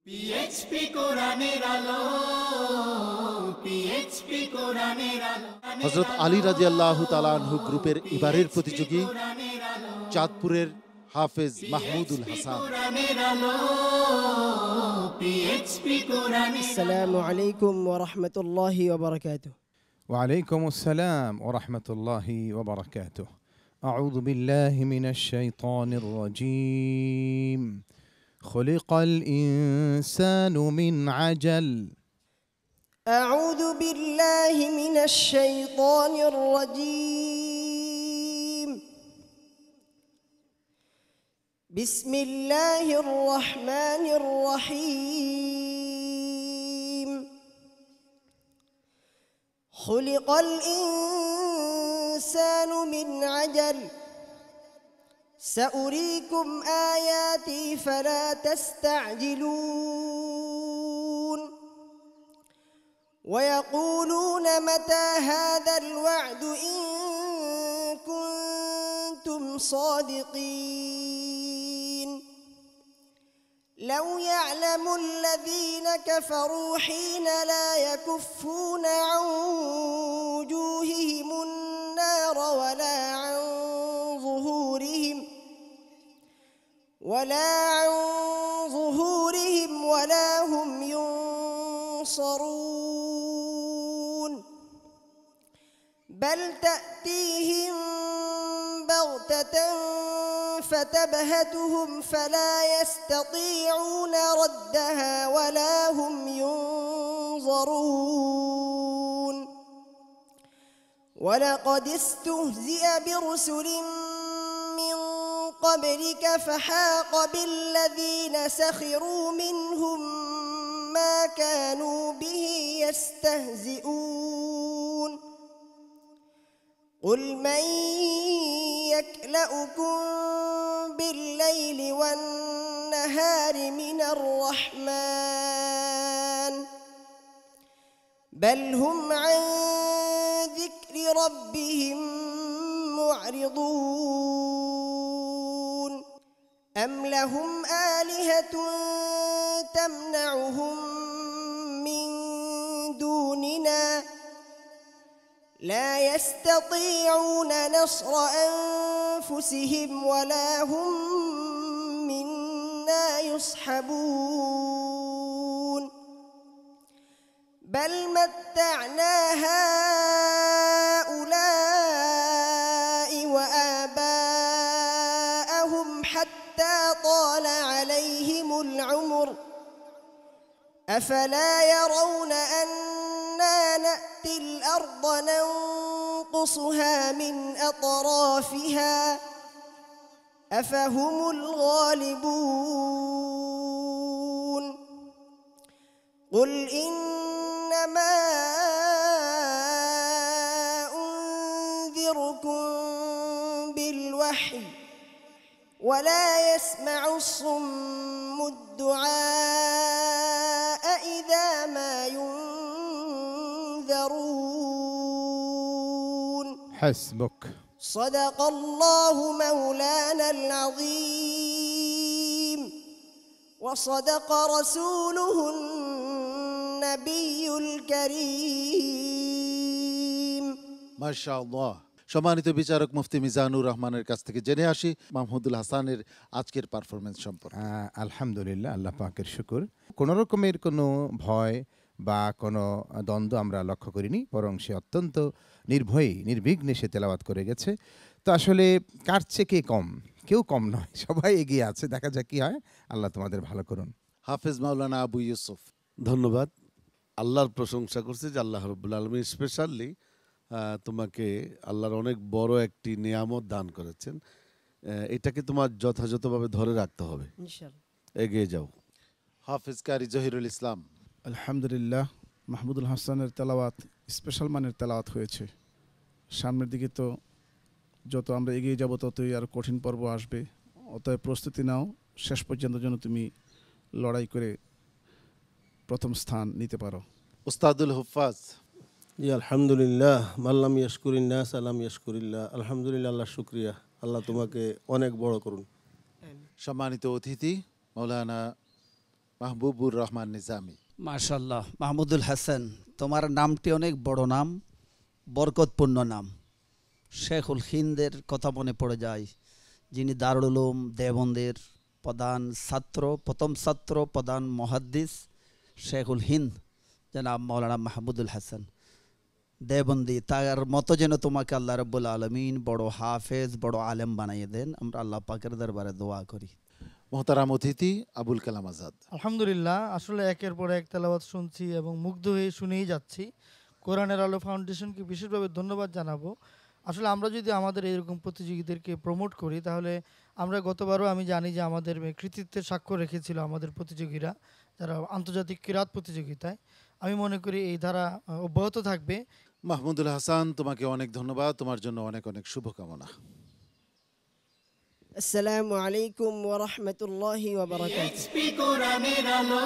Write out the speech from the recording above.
পিএইচপি কোরআনের আলো, পিএইচপি কোরআনের আলো। হযরত আলী রাদিয়াল্লাহু তাআলা আনহু গ্রুপের এবারের প্রতিযোগী চাঁদপুরের হাফেজ মাহমুদুল হাসান। কোরআনের আলো, পিএইচপি কোরআনের। আসসালামু আলাইকুম ওয়া রাহমাতুল্লাহি ওয়া বারাকাতুহু। وعليكم السلام ورحمة الله وبركاته. أعوذ بالله من الشيطان الرجيم. خلق الإنسان من عجل. أعوذ بالله من الشيطان الرجيم. بسم الله الرحمن الرحيم. خلق الإنسان من عجل. سأريكم آياتي فلا تستعجلون. ويقولون متى هذا الوعد إن كنتم صادقين. لو يعلم الذين كفروا حين لا يكفون عن وجوههم النار ولا عن ظهورهم ولا هم ينصرون. بل تأتيهم بغتة فتبهتهم فلا يستطيعون ردها ولا هم ينظرون. ولقد استهزئ برسل من قبلك فحاق بالذين سخروا منهم ما كانوا به يستهزئون. قل من يكلؤكم بالليل والنهار من الرحمن بل هم عن ذكر ربهم معرضون. أم لهم آلهة تمنعهم من دوننا لا يستطيعون نصر أنفسهم ولا هم منا يصحبون. بل متعنا هؤلاء وآباءهم حتى طال عليهم العمر أفلا يرون أنا نأتي الأرض ننقصها من أطرافها أفهم الغالبون. قل إنما أنذركم بالوحي ولا يسمع الصم الدعاء إذا ما ينذرون. حسبك. صدق الله مولانا العظيم وصدق رسوله النبي الكريم. মাশাআল্লাহ। সম্মানিত বিচারক মুফতি মিজানুর রহমানের কাছ থেকে জেনে আসি মাহমুদুল হাসানের আজকের পারফরমেন্স সম্পর্কে। আলহামদুলিল্লাহ, আল্লাহ পাকের শুকর। কোনো রকমের কোনো ভয় বা কোনো দ্বন্দ্ব আমরা লক্ষ্য করিনি, বরং সে অত্যন্ত নির্ভয়ে নির্বিঘ্নে সে তেলাওয়াত করে গেছে। তো আসলে কার চেয়ে কে কম? কেউ কম নয়, সবাই এগিয়ে আছে। দেখা যাক কি হয়। আল্লাহ তোমাদের ভালো করুন। হাফেজ মাওলানা আবু ইউসুফ। ধন্যবাদ। আল্লাহর প্রশংসা করছি যে আল্লাহ রাব্বুল আলামিন স্পেশালি তোমাকে আল্লাহর অনেক বড় একটি নিয়ামত দান করেছেন। এটাকে তোমার যথাযথভাবে ধরে রাখতে হবে, ইনশাআল্লাহ এগিয়ে যাও। হাফেজ কারি জহিরুল ইসলাম। আলহামদুলিল্লাহ, মাহমুদুল হাসানের তেলাওয়াত স্পেশাল মানের তেলাওয়াত হয়েছে। সামনের দিকে তো যত আমরা এগিয়ে যাব ততই আর কঠিন পর্ব আসবে। অতএব প্রস্তুতি নাও, শেষ পর্যন্ত যেন তুমি লড়াই করে প্রথম স্থান নিতে পারো। উস্তাদুল হুফাজ। জি আলহামদুলিল্লাহ, মাল্লাম ইয়াশকুরিন নাস আলাম ইয়াশকুরিল্লাহ। আলহামদুলিল্লাহ, আল্লাহ শুকরিয়া। আল্লাহ তোমাকে অনেক বড় করুন। সম্মানিত অতিথি মাওলানা মাহবুবুর রহমান নিজামী। মাশাল্লাহ, মাহমুদুল হাসান, তোমার নামটি অনেক বড় নাম, বরকতপূর্ণ নাম। শেখুল হিন্দের কথা মনে পড়ে যায়, যিনি দারুল উলুম দেওবন্দের প্রথম ছাত্র প্রধান মুহাদ্দিস শেখুল হিন্দ জনাব মৌলানা মাহমুদুল হাসান দেওবন্দি। তার মতো যেন তোমাকে আল্লাহ রাব্বুল আলামিন বড় হাফেজ, বড় আলেম বানিয়ে দেন, আমরা আল্লাহ পাকের দরবারে দোয়া করি। মোহতারাম অতিথি আবুল কালাম আজাদ। আলহামদুলিল্লাহ, আসলে একের পর এক তেলাওয়াত শুনছি এবং মুগ্ধ হয়ে শুনেই যাচ্ছি। কোরআনের আলো ফাউন্ডেশনকে বিশেষভাবে ধন্যবাদ জানাবো। আসলে আমরা যদি আমাদের এরকম প্রতিযোগীদেরকে প্রমোট করি, তাহলে আমরা গতবারও আমি জানি যে আমাদের কৃতিত্বের স্বাক্ষর রেখেছিল আমাদের প্রতিযোগীরা যারা আন্তর্জাতিক কিরাত প্রতিযোগিতায়। আমি মনে করি এই ধারা অব্যাহত থাকবে। মাহমুদুল হাসান, তোমাকে অনেক ধন্যবাদ, তোমার জন্য অনেক অনেক শুভকামনা। আসসালামু আলাইকুম ওয়া রাহমাতুল্লাহি ওয়া বারাকাতুহু। এইচপি কোরআনের আলো।